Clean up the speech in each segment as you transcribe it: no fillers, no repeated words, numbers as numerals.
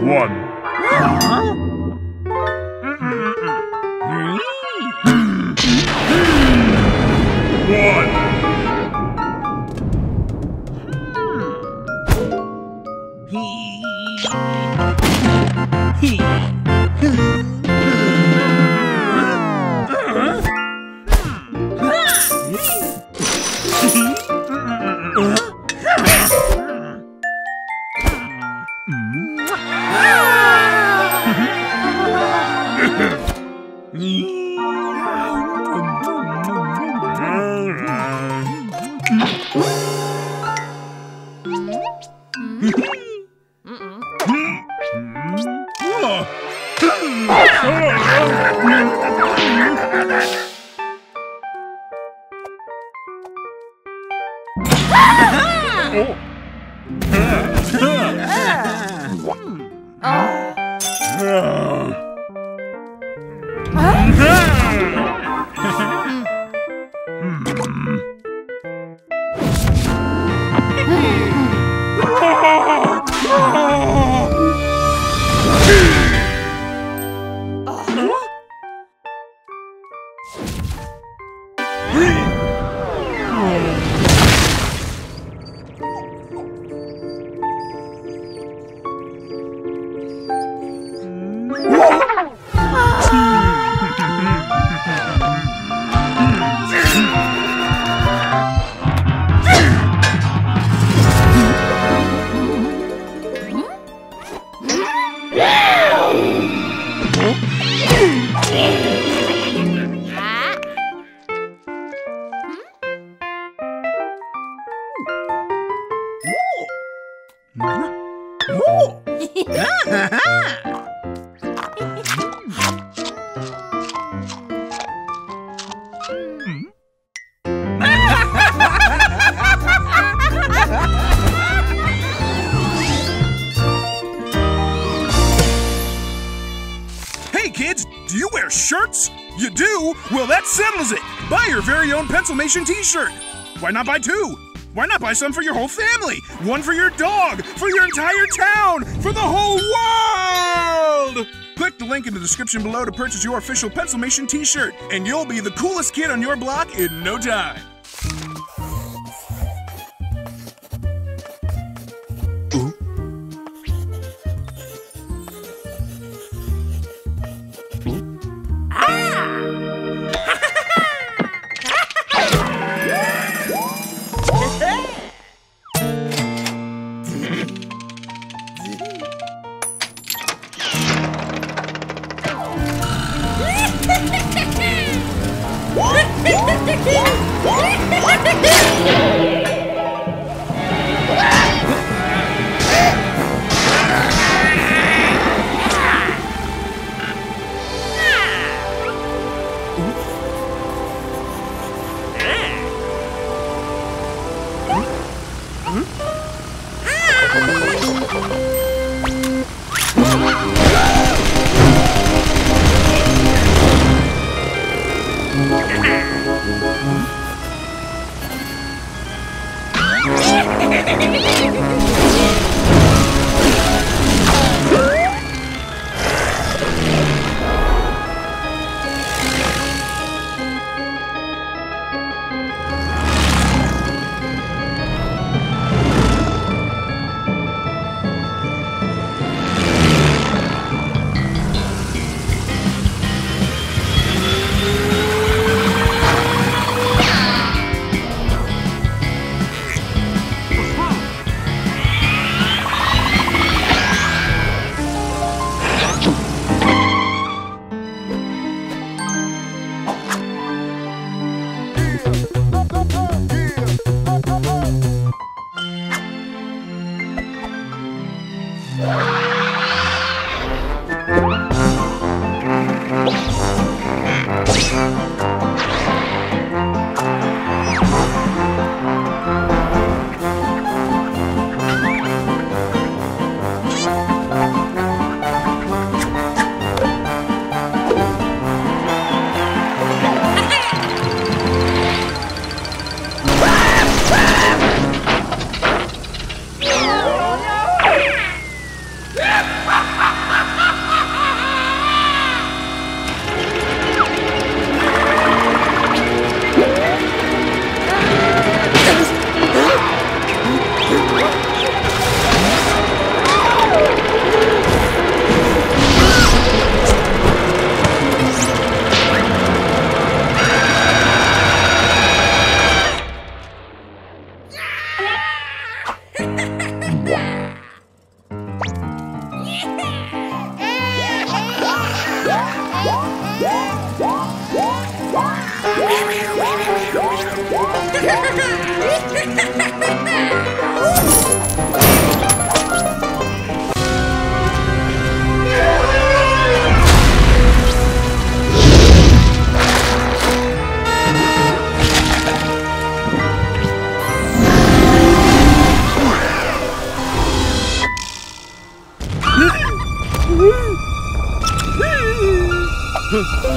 1. Hey kids, do you wear shirts? You do? Well, that settles it. Buy your very own Pencilmation t-shirt. Why not buy 2? Why not buy some for your whole family? 1 for your dog, for your entire town, for the whole world! Click the link in the description below to purchase your official Pencilmation t-shirt, and you'll be the coolest kid on your block in no time. Yeah.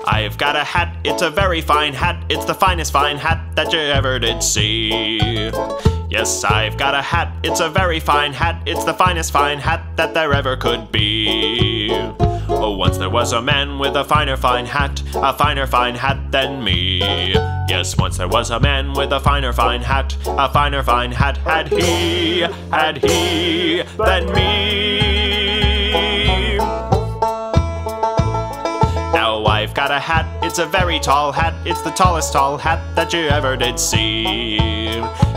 I've got a hat, it's a very fine hat, it's the finest fine hat that you ever did see. Yes, I've got a hat, it's a very fine hat, it's the finest fine hat that there ever could be. Oh, once there was a man with a finer fine hat than me. Yes, once there was a man with a finer fine hat had he than me. Now I've got a hat, it's a very tall hat, it's the tallest tall hat that you ever did see.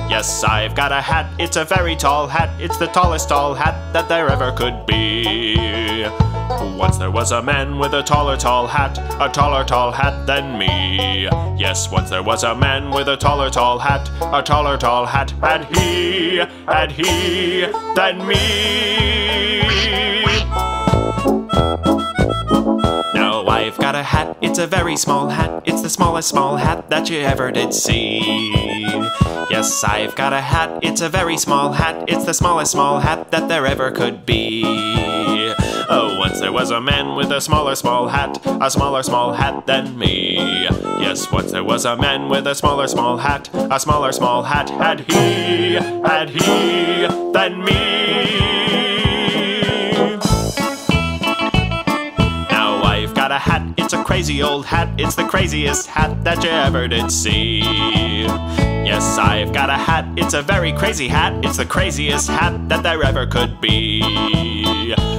Yes, I've got a hat, it's a very tall hat, it's the tallest tall hat that there ever could be. once there was a man with a taller tall hat than me. Yes, once there was a man with a taller tall hat had he than me. Now I've got a hat, it's a very small hat, it's the smallest small hat that you ever did see. Yes, I've got a hat, it's a very small hat, it's the smallest small hat that there ever could be. Oh, once there was a man with a smaller small hat than me. Yes, once there was a man with a smaller small hat had he than me. Now I've got a hat, it's a crazy old hat, it's the craziest hat that you ever did see. Yes, I've got a hat, it's a very crazy hat, it's the craziest hat that there ever could be.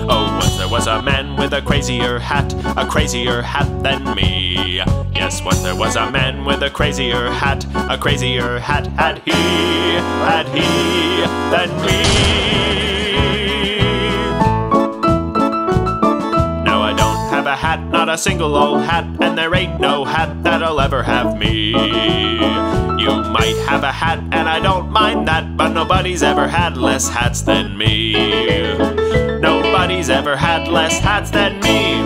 Oh, once there was a man with a crazier hat than me. Yes, once there was a man with a crazier hat had he than me. Now I don't have a hat, not a single old hat, and there ain't no hat that'll ever have me. You might have a hat, and I don't mind that, but nobody's ever had less hats than me. Nobody's ever had less hats than me.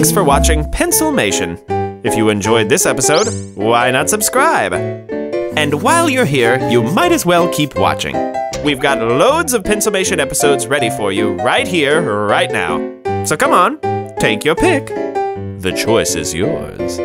Thanks for watching Pencilmation. If you enjoyed this episode, why not subscribe? And while you're here, you might as well keep watching. We've got loads of Pencilmation episodes ready for you right here, right now. So come on, take your pick. The choice is yours.